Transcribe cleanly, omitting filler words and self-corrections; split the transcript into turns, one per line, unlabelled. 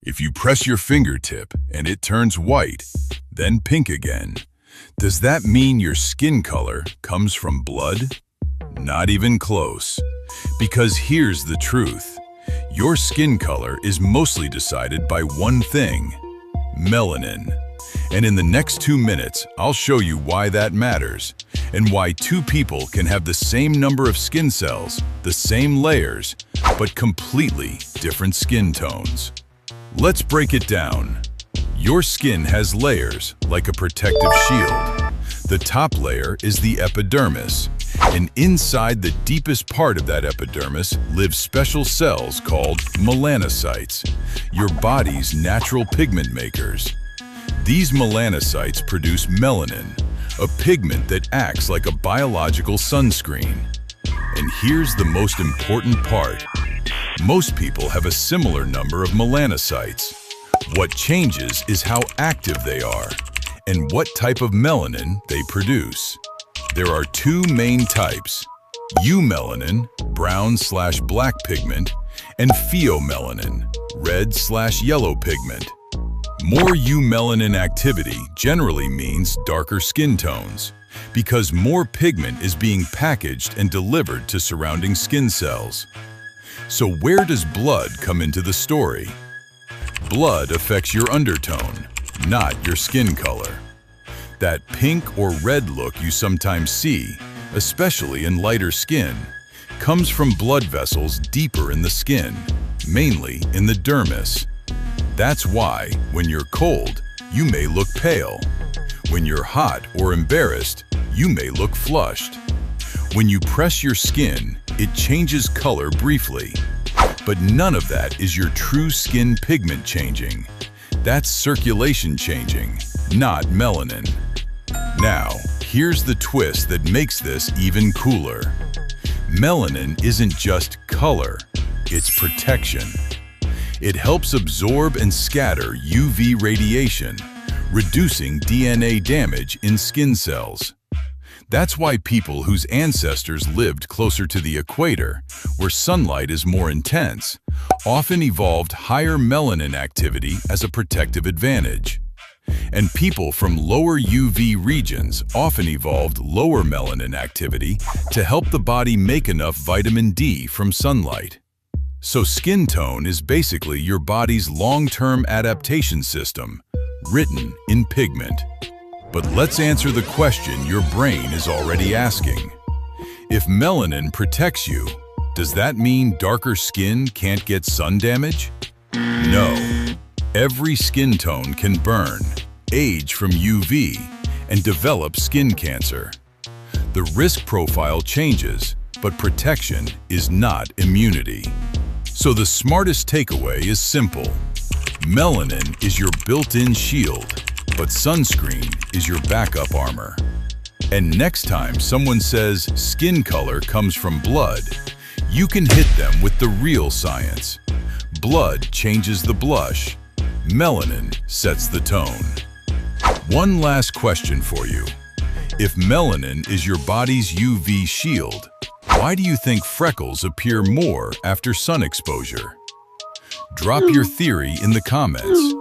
If you press your fingertip and it turns white, then pink again, does that mean your skin color comes from blood? Not even close. Because here's the truth. Your skin color is mostly decided by one thing: melanin. And in the next 2 minutes, I'll show you why that matters, and why two people can have the same number of skin cells, the same layers, but completely different skin tones. Let's break it down. Your skin has layers, like a protective shield. The top layer is the epidermis, and inside the deepest part of that epidermis live special cells called melanocytes, your body's natural pigment makers. These melanocytes produce melanin, a pigment that acts like a biological sunscreen. And here's the most important part. Most people have a similar number of melanocytes. What changes is how active they are and what type of melanin they produce. There are two main types: eumelanin, brown/black pigment, and pheomelanin, red/yellow pigment. More eumelanin activity generally means darker skin tones, because more pigment is being packaged and delivered to surrounding skin cells. So where does blood come into the story? Blood affects your undertone, not your skin color. That pink or red look you sometimes see, especially in lighter skin, comes from blood vessels deeper in the skin, mainly in the dermis. That's why, when you're cold, you may look pale. When you're hot or embarrassed, you may look flushed. When you press your skin, it changes color briefly. But none of that is your true skin pigment changing. That's circulation changing, not melanin. Now, here's the twist that makes this even cooler. Melanin isn't just color, it's protection. It helps absorb and scatter UV radiation, reducing DNA damage in skin cells. That's why people whose ancestors lived closer to the equator, where sunlight is more intense, often evolved higher melanin activity as a protective advantage. And people from lower UV regions often evolved lower melanin activity to help the body make enough vitamin D from sunlight. So skin tone is basically your body's long-term adaptation system, written in pigment. But let's answer the question your brain is already asking. If melanin protects you, does that mean darker skin can't get sun damage? No. Every skin tone can burn, age from UV, and develop skin cancer. The risk profile changes, but protection is not immunity. So the smartest takeaway is simple. Melanin is your built-in shield, but sunscreen is your backup armor. And next time someone says skin color comes from blood, you can hit them with the real science. Blood changes the blush. Melanin sets the tone. One last question for you. If melanin is your body's UV shield, why do you think freckles appear more after sun exposure? Drop your theory in the comments.